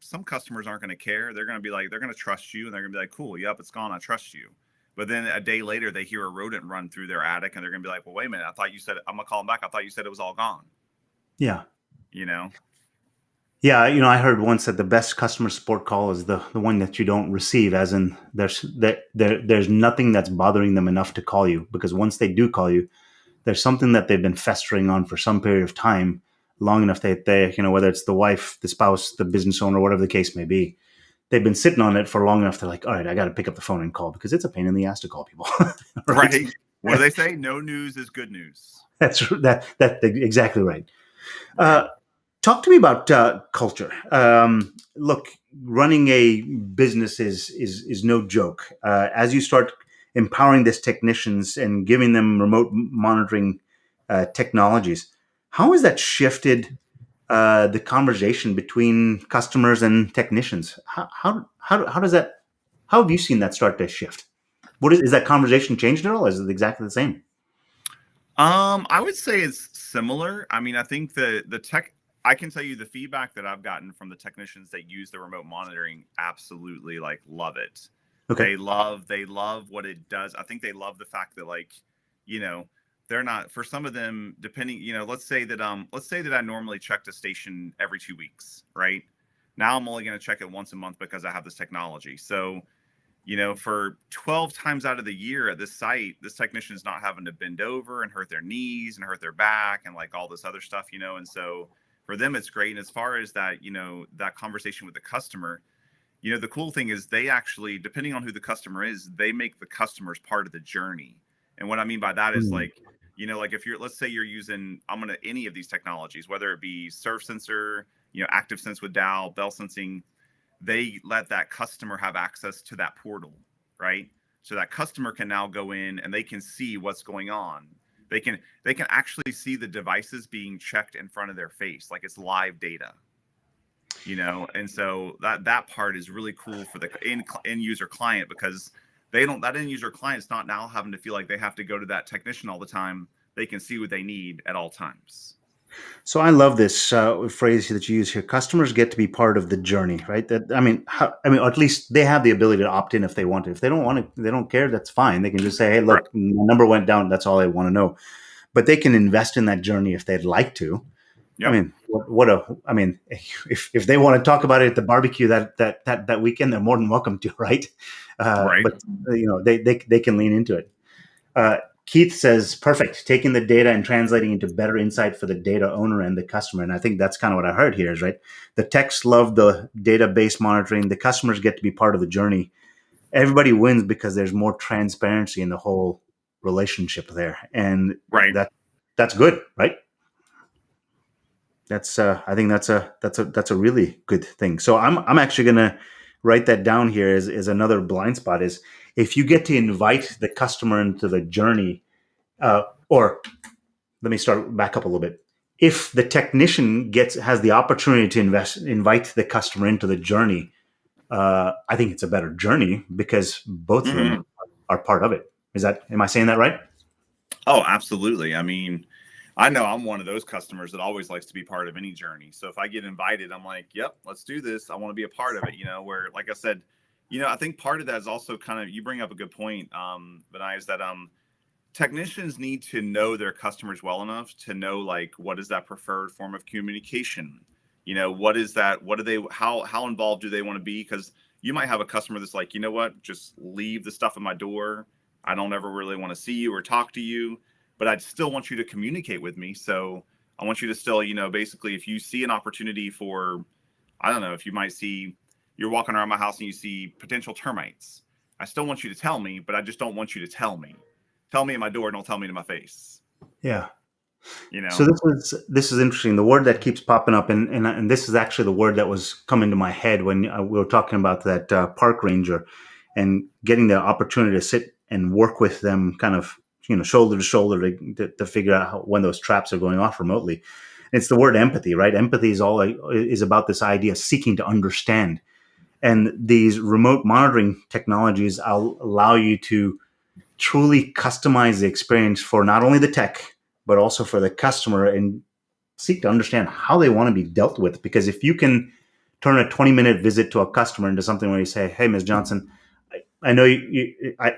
some customers aren't going to care. They're going to be like, they're going to trust you, and they're going to be like, cool. Yep. It's gone. I trust you. But then a day later, they hear a rodent run through their attic, and they're going to be like, well, wait a minute. I thought you said, I'm going to call them back. I thought you said it was all gone. Yeah. Yeah. I heard once that the best customer support call is the one that you don't receive, as in there's nothing that's bothering them enough to call you, because once they do call you, there's something that they've been festering on for some period of time, long enough that they, whether it's the wife, the spouse, the business owner, whatever the case may be, they've been sitting on it for long enough. They're like, all right, I got to pick up the phone and call, because it's a pain in the ass to call people. Right. What do they say? No news is good news. That's exactly right. Talk to me about culture. Look, running a business is no joke. As you start empowering these technicians and giving them remote monitoring technologies, how has that shifted the conversation between customers and technicians? How does that? How have you seen that start to shift? What is that conversation changed at all? Is it exactly the same? I would say it's similar. I mean, I think the tech. I can tell you the feedback that I've gotten from the technicians that use the remote monitoring absolutely like love it. Okay. They love what it does. I think they love the fact that like, you know, they're not for some of them depending, let's say that I normally check the station every 2 weeks, right? Now I'm only going to check it once a month because I have this technology. So for 12 times out of the year at this site, this technician is not having to bend over and hurt their knees and hurt their back and like all this other stuff. And so for them, it's great. And as far as that, that conversation with the customer, the cool thing is they actually, depending on who the customer is, they make the customers part of the journey. And what I mean by that is Mm. like, like if let's say you're using, any of these technologies, whether it be surf sensor, active sense with Dow, bell sensing, they let that customer have access to that portal, right? So that customer can now go in and they can see what's going on. They can actually see the devices being checked in front of their face, like it's live data, and so that part is really cool for the end user client because that end user client's not now having to feel like they have to go to that technician all the time. They can see what they need at all times. So I love this phrase that you use here. Customers get to be part of the journey, right? That or at least they have the ability to opt in if they want to. If they don't want to, they don't care. That's fine. They can just say, "Hey, Right. look, my number went down. That's all I want to know." But they can invest in that journey if they'd like to. I Yep. mean, what a, I mean, if they want to talk about it at the barbecue that weekend, they're more than welcome to, right? Right. But they can lean into it. Keith says, perfect, taking the data and translating into better insight for the data owner and the customer. And I think that's kind of what I heard here is right. The techs love the database monitoring. The customers get to be part of the journey. Everybody wins because there's more transparency in the whole relationship there. And Right. that's good, right? I think that's a really good thing. So I'm actually gonna write that down here as another blind spot is if you get to invite the customer into the journey, or let me start back up a little bit. If the technician has the opportunity to invite the customer into the journey, I think it's a better journey because both of Mhm. them are part of it. Am I saying that right? Oh, absolutely. I mean, I know I'm one of those customers that always likes to be part of any journey. So if I get invited, I'm like, yep, let's do this. I want to be a part of it, where, like I said, I think part of that is also kind of, you bring up a good point, Vinay, is that technicians need to know their customers well enough to know, like, what is that preferred form of communication? What is that? What do they, how involved do they want to be? Because you might have a customer that's like, you know what, just leave the stuff at my door. I don't ever really want to see you or talk to you, but I'd still want you to communicate with me. So I want you to still, basically, if you see an opportunity for, I don't know, if you might see, you're walking around my house and you see potential termites. I still want you to tell me, but I just don't want you to tell me. Tell me at my door, don't tell me to my face. Yeah. You So know? this is interesting. The word that keeps popping up, and this is actually the word that was coming to my head when we were talking about that park ranger, and getting the opportunity to sit and work with them, kind of shoulder to shoulder to figure out when those traps are going off remotely. It's the word empathy, right? Empathy is about this idea of seeking to understand, and these remote monitoring technologies allow you to truly customize the experience for not only the tech but also for the customer and seek to understand how they want to be dealt with. Because if you can turn a 20-minute visit to a customer into something where you say, hey, Ms. Johnson, I know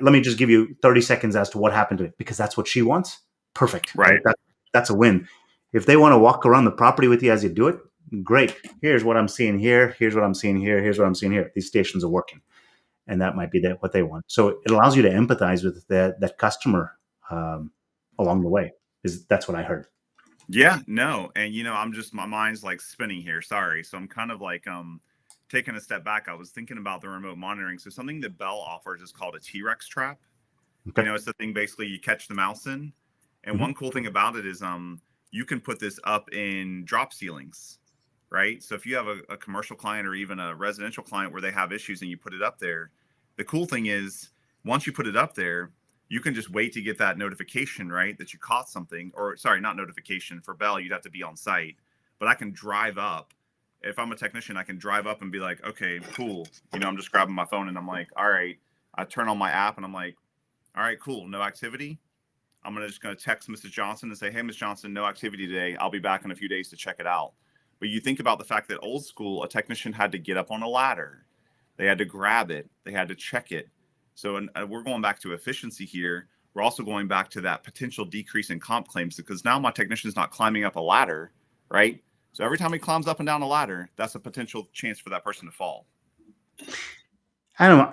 let me just give you 30 seconds as to what happened to it because that's what she wants. Perfect, right? Right. That's a win. If they want to walk around the property with you as you do it, great. Here's what I'm seeing here. Here's what I'm seeing here. Here's what I'm seeing here. These stations are working, and that might be what they want. So it allows you to empathize with that customer along the way. That's what I heard. Yeah, no. And my mind's like spinning here. Sorry. So I'm kind of like taking a step back. I was thinking about the remote monitoring. So something that Bell offers is called a T-Rex trap. Okay. It's the thing basically you catch the mouse in. And Mm-hmm. one cool thing about it is you can put this up in drop ceilings. right? So if you have a commercial client or even a residential client where they have issues and you put it up there, the cool thing is once you put it up there, you can just wait to get that notification, right? That you caught something, or sorry, not notification. For Bell, you'd have to be on site, but I can drive up. If I'm a technician, I can drive up and be like, okay, cool. I'm just grabbing my phone and I'm like, all right. I turn on my app and I'm like, all right, cool. No activity. I'm just going to text Mrs. Johnson and say, hey, Miss Johnson, no activity today. I'll be back in a few days to check it out. But you think about the fact that old school, a technician had to get up on a ladder. They had to grab it. They had to check it. So we're going back to efficiency here. We're also going back to that potential decrease in comp claims because now my technician's not climbing up a ladder, right? So every time he climbs up and down a ladder, that's a potential chance for that person to fall. I don't know.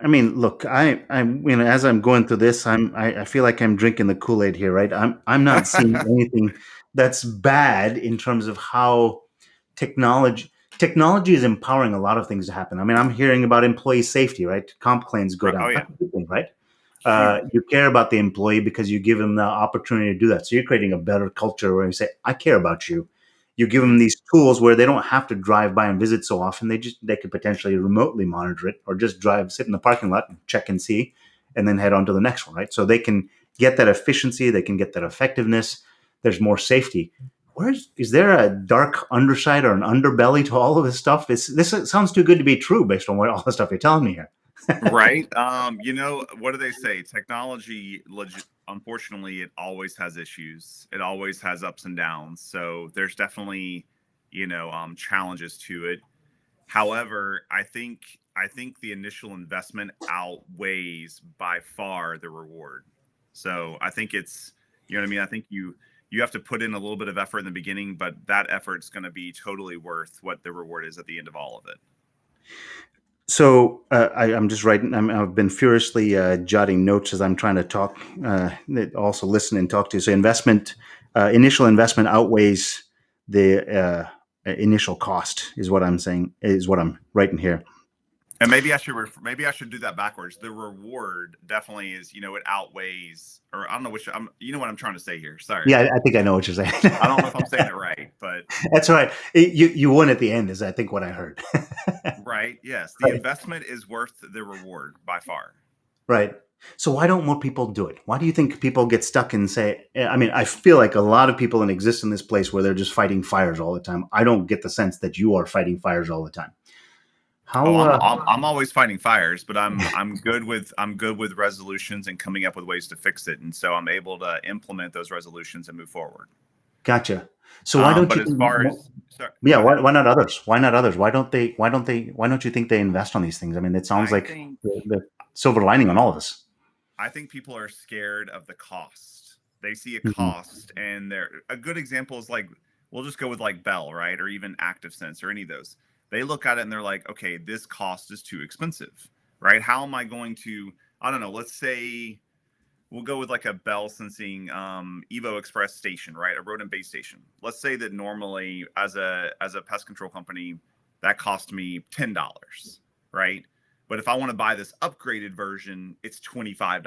I mean, look, as I'm going through this, I feel like I'm drinking the Kool-Aid here, right? I'm not seeing anything that's bad in terms of how technology is empowering a lot of things to happen. I mean, I'm hearing about employee safety, right? Comp claims go down. Oh, yeah. That's a good thing, right? Huge. You care about the employee because you give them the opportunity to do that. So you're creating a better culture where you say, I care about you. You give them these tools where they don't have to drive by and visit so often. They could potentially remotely monitor it or just sit in the parking lot and check and see, and then head on to the next one, right? So they can get that efficiency, they can get that effectiveness. There's more safety. Is there a dark underside or an underbelly to all of this stuff? This sounds too good to be true based on all the stuff you're telling me here. Right. What do they say? Technology, unfortunately, it always has issues. It always has ups and downs. So there's definitely, challenges to it. However, I think the initial investment outweighs by far the reward. So I think it's, what I mean? I think you have to put in a little bit of effort in the beginning, but that effort's going to be totally worth what the reward is at the end of all of it. So I'm just writing. I've been furiously jotting notes as I'm trying to talk, also listen and talk to you. So initial investment outweighs the initial cost is what I'm saying, is what I'm writing here. And maybe I should do that backwards. The reward definitely is, it outweighs, or I don't know you know what I'm trying to say here. Sorry. Yeah, I think I know what you're saying. I don't know if I'm saying it right, but that's all right. You won at the end, is I think what I heard. right. Yes, the investment is worth the reward by far. Right. So why don't more people do it? Why do you think people get stuck and say, I mean, I feel like a lot of people exist in this place where they're just fighting fires all the time. I don't get the sense that you are fighting fires all the time. I'm always fighting fires, but I'm good with resolutions and coming up with ways to fix it, and so I'm able to implement those resolutions and move forward. Gotcha. So why don't but you? As far as yeah, why not others? Why not others? Why don't you think they invest on these things? I mean, it sounds like the silver lining on all of this. I think people are scared of the cost. They see a cost, and a good example is like, we'll just go with like Bell, right, or even ActiveSense or any of those. They look at it and they're like, okay, this cost is too expensive, right? How am I going to, I don't know, let's say we'll go with like a Bell sensing Evo Express station, right? A rodent base station. Let's say that normally as a pest control company, that cost me $10, right? But if I want to buy this upgraded version, it's $25,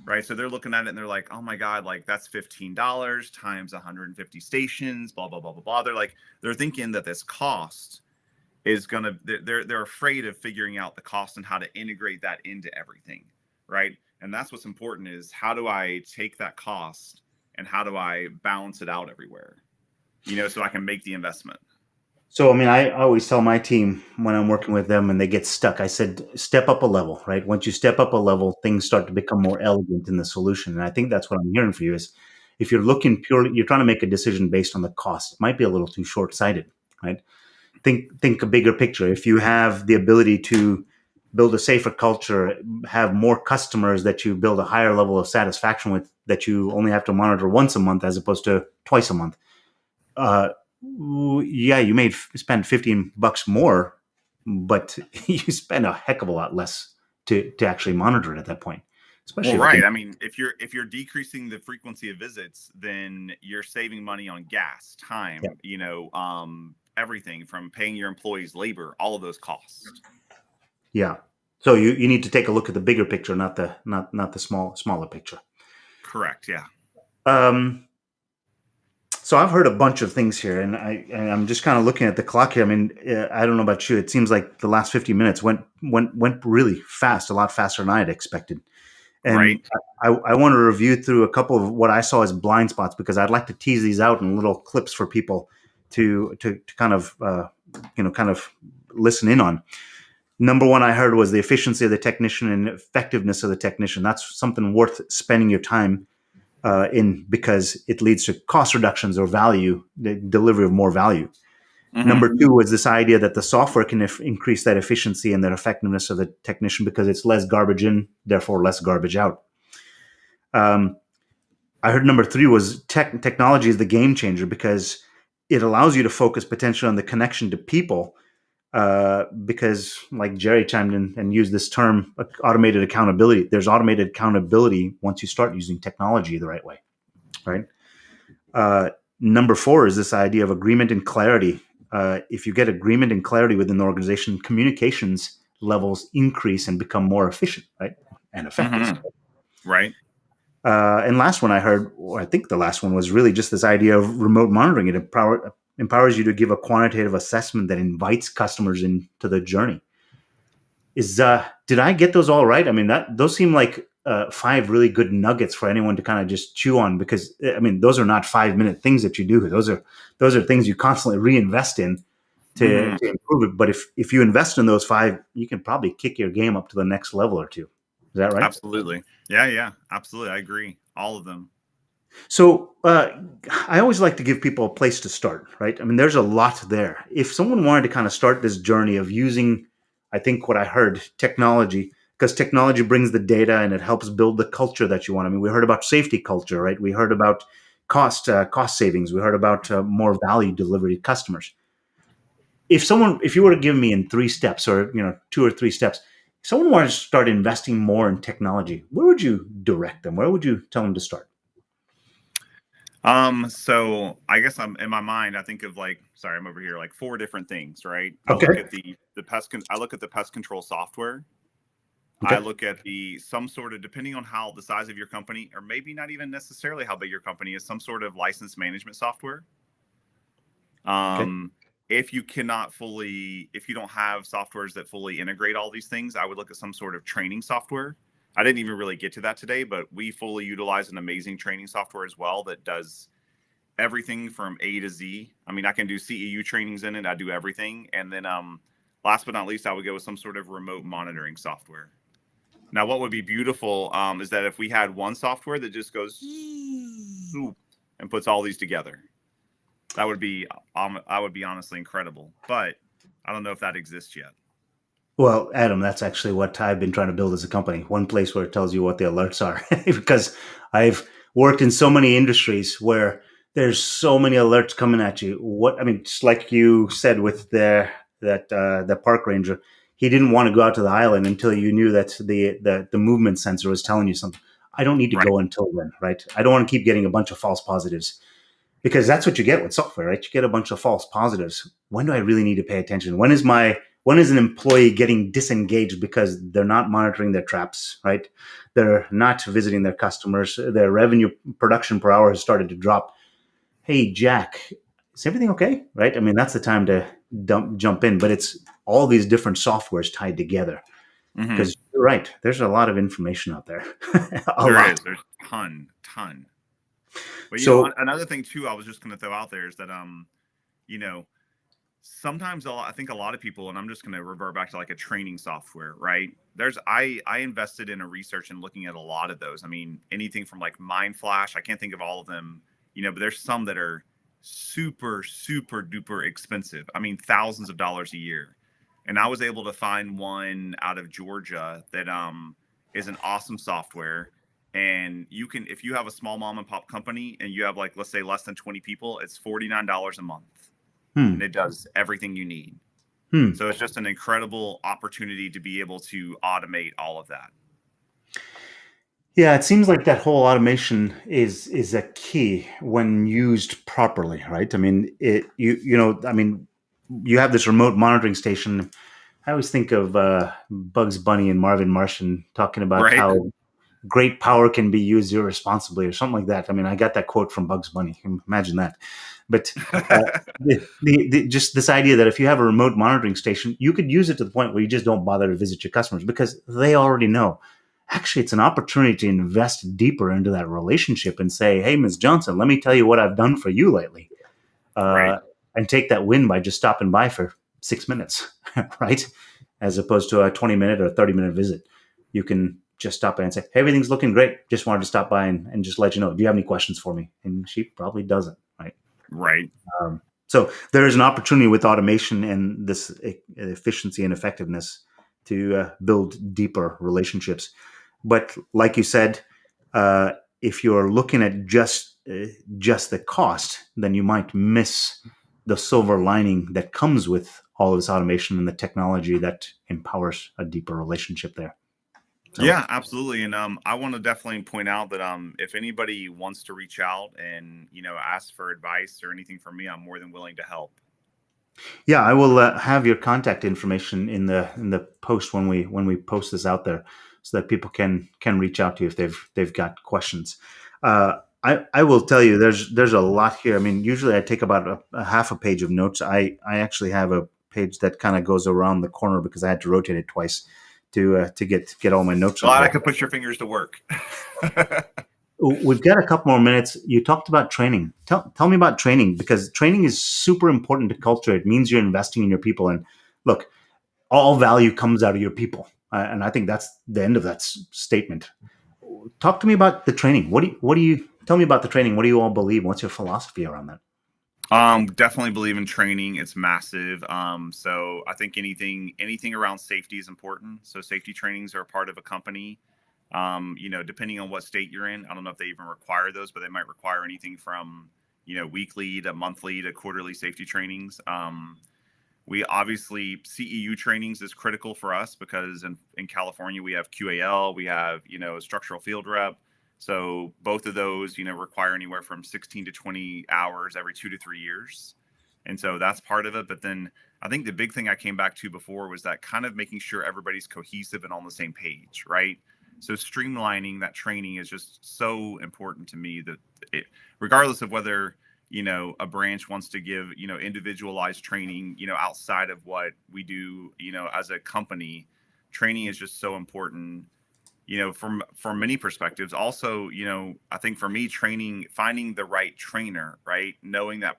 right? So they're looking at it and they're like, oh my God, like that's $15 times 150 stations, blah, blah, blah, blah, blah. They're thinking that this cost is going to, they're afraid of figuring out the cost and how to integrate that into everything, right? And that's what's important is how do I take that cost and how do I balance it out everywhere, so I can make the investment. So, I mean, I always tell my team when I'm working with them and they get stuck, I said, step up a level, right? Once you step up a level, things start to become more elegant in the solution. And I think that's what I'm hearing for you is if you're looking purely, you're trying to make a decision based on the cost. It might be a little too short-sighted, right? Think a bigger picture. If you have the ability to build a safer culture, have more customers that you build a higher level of satisfaction with, that you only have to monitor once a month as opposed to twice a month. Yeah, you may spend $15 more, but you spend a heck of a lot less to actually monitor it at that point. Especially right. I mean, if you're decreasing the frequency of visits, then you're saving money on gas, time, everything from paying your employees labor, all of those costs. Yeah. So you need to take a look at the bigger picture, not the smaller picture. Correct. Yeah. So I've heard a bunch of things here, and I'm just kind of looking at the clock here. I mean, I don't know about you. It seems like the last 50 minutes went really fast, a lot faster than I had expected. And Right. I want to review through a couple of what I saw as blind spots because I'd like to tease these out in little clips for people to kind of kind of listen in on. Number one, I heard was the efficiency of the technician and effectiveness of the technician. That's something worth spending your time in because it leads to cost reductions or value, the delivery of more value. Number Hmm. two was this idea that the software can increase that efficiency and that effectiveness of the technician because it's less garbage in, therefore less garbage out. Um, I heard number three was technology is the game changer because it allows you to focus potentially on the connection to people. Because, like Jerry chimed in and used this term, automated accountability. There's automated accountability once you start using technology the right way, right? Number four is this idea of agreement and clarity. If you get agreement and clarity within the organization, communications levels increase and become more efficient, right, and effective. Hmm. Right. And last one I heard, or I think the last one was really just this idea of remote monitoring. It empowers you to give a quantitative assessment that invites customers into the journey. Did I get those all right? I mean, that those seem like five really good nuggets for anyone to kind of just chew on because I mean, those are not 5 minute things that you do. Those are things you constantly reinvest in Hmm. to improve it. But if you invest in those five, you can probably kick your game up to the next level or two. Is that right? Absolutely. Yeah. Yeah. Absolutely. I agree. All of them. So I always like to give people a place to start, right? I mean, there's a lot there. If someone wanted to kind of start this journey of using, I think what I heard, technology, because technology brings the data and it helps build the culture that you want. I mean, we heard about safety culture, right? We heard about cost savings. We heard about more value delivery to customers. If you were to give me in 3 steps, or 2 or 3 steps, if someone wanted to start investing more in technology, where would you direct them? Where would you tell them to start? So I guess I'm in my mind, I think of like, sorry, I'm over here, like four different things, right? I look Okay. at I look at the pest control software. I Okay. look at the some sort of, depending on how the size of your company, or maybe not even necessarily how big your company is, some sort of license management software. Okay. Um, if you don't have softwares that fully integrate all these things, I would look at some sort of training software. I didn't even really get to that today, but we fully utilize an amazing training software as well that does everything from A to Z. I mean, I can do CEU trainings in it. I do everything. And then last but not least, I would go with some sort of remote monitoring software. Now, what would be beautiful is that if we had one software that just goes and puts all these together, that would be I would be honestly incredible. But I don't know if that exists yet. Well, Adam, that's actually what I've been trying to build as a company. One place where it tells you what the alerts are, because I've worked in so many industries where there's so many alerts coming at you. What I mean, just like you said with the park ranger, he didn't want to go out to the island until you knew that the movement sensor was telling you something. I don't need to Right. go until then, right? I don't want to keep getting a bunch of false positives because that's what you get with software, right? You get a bunch of false positives. When do I really need to pay attention? When is an employee getting disengaged because they're not monitoring their traps, right? They're not visiting their customers. Their revenue production per hour has started to drop. Hey, Jack, is everything okay? Right? I mean, that's the time to jump in, but it's all these different softwares tied together Hmm. because you're right. There's a lot of information out there, a There lot. is. There's ton. But So, another thing too, I was just going to throw out there is that you know, sometimes I think a lot of people, and I'm just going to revert back to like a training software, right? I invested in a research and looking at a lot of those. I mean, anything from like Mind Flash, I can't think of all of them, but there's some that are super duper expensive. I mean, thousands of dollars a year. And I was able to find one out of Georgia that is an awesome software. And you can, if you have a small mom and pop company and you have like, let's say less than 20 people, it's $49 a month and hmm, it does everything you need. hmm. So it's just an incredible opportunity to be able to automate all of that. Yeah, it seems like that whole automation is a key when used properly, right? I mean, I mean, you have this remote monitoring station. I always think of Bugs Bunny and Marvin Martian talking about Right. how great power can be used irresponsibly or something like that. I mean, I got that quote from Bugs Bunny. Imagine that. But just this idea that if you have a remote monitoring station, you could use it to the point where you just don't bother to visit your customers because they already know. Actually, it's an opportunity to invest deeper into that relationship and say, hey, Ms. Johnson, let me tell you what I've done for you lately. Right. And take that win by just stopping by for 6 minutes, right? As opposed to a 20-minute or 30-minute visit. You can just stop by and say, hey, everything's looking great. Just wanted to stop by and just let you know. Do you have any questions for me? And she probably doesn't, right? Right. So there is an opportunity with automation and this efficiency and effectiveness to build deeper relationships. But like you said, if you're looking at just the cost, then you might miss the silver lining that comes with all of this automation and the technology that empowers a deeper relationship there. So, Yeah, absolutely. And I want to definitely point out that if anybody wants to reach out and ask for advice or anything from me, I'm more than willing to help. yeah, I will have your contact information in the post when we post this out there, so that people can reach out to you if they've got questions. I will tell you, there's a lot here. I mean, usually I take about a half a page of notes. I actually have a page that kind of goes around the corner because I had to rotate it twice to get all my notes on Glad I here. could put your fingers to work. We've got a couple more minutes. You talked about training. Tell me about training, because training is super important to culture. It means you're investing in your people. And look, all value comes out of your people. And I think that's the end of that statement. Talk to me about the training. What do you tell me about the training? What do you all believe? What's your philosophy around that? Definitely believe in training. It's massive. So I think anything around safety is important. So safety trainings are a part of a company. Depending on what state you're in, I don't know if they even require those, but they might require anything from, weekly to monthly to quarterly safety trainings. We obviously CEU trainings is critical for us because in California, we have QAL, we have, a structural field rep. So both of those, require anywhere from 16 to 20 hours every 2 to 3 years. And so that's part of it. But then I think the big thing I came back to before was that kind of making sure everybody's cohesive and on the same page, right? So streamlining that training is just so important to me that regardless of whether, a branch wants to give, individualized training, outside of what we do, as a company, training is just so important, from many perspectives. Also, I think for me, training, finding the right trainer, right? Knowing that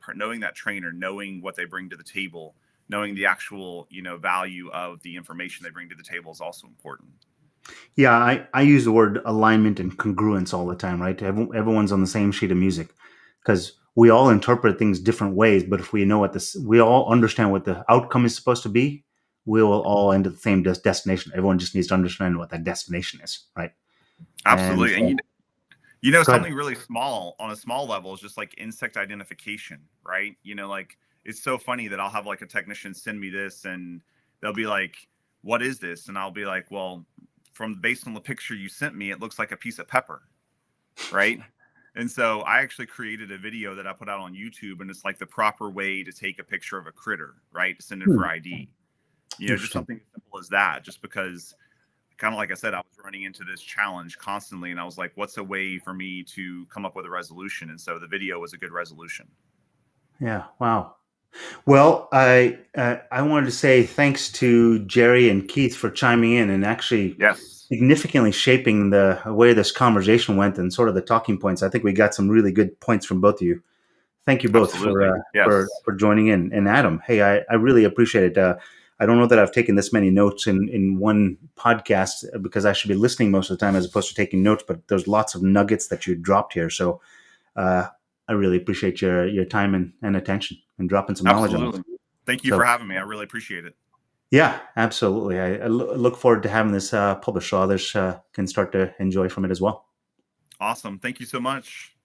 trainer, knowing what they bring to the table, knowing the actual, value of the information they bring to the table is also important. Yeah, I use the word alignment and congruence all the time, right? Everyone's on the same sheet of music, because we all interpret things different ways. But if we know we all understand what the outcome is supposed to be, we will all end at the same destination. Everyone just needs to understand what that destination is, right? And Absolutely. And go ahead. something really small on a small level is just like insect identification, right? Like it's so funny that I'll have like a technician send me this and they'll be like, what is this? And I'll be like, well, based on the picture you sent me, it looks like a piece of pepper, right? And so I actually created a video that I put out on YouTube, and it's like the proper way to take a picture of a critter, right? To send it for ID. Just something as simple as that, just because kind of like I said, I was running into this challenge constantly, and I was like, what's a way for me to come up with a resolution? And so the video was a good resolution. Yeah. Wow. Well, I wanted to say thanks to Jerry and Keith for chiming in and actually Yes. significantly shaping the way this conversation went and sort of the talking points. I think we got some really good points from both of you. Thank you both Absolutely. Yes. for joining in. And Adam, hey, I really appreciate it. I don't know that I've taken this many notes in one podcast, because I should be listening most of the time as opposed to taking notes. But there's lots of nuggets that you dropped here, so I really appreciate your time and attention and dropping some knowledge on us. Thank you for having me. I really appreciate it. Yeah, absolutely. I look forward to having this published so others can start to enjoy from it as well. Awesome. Thank you so much.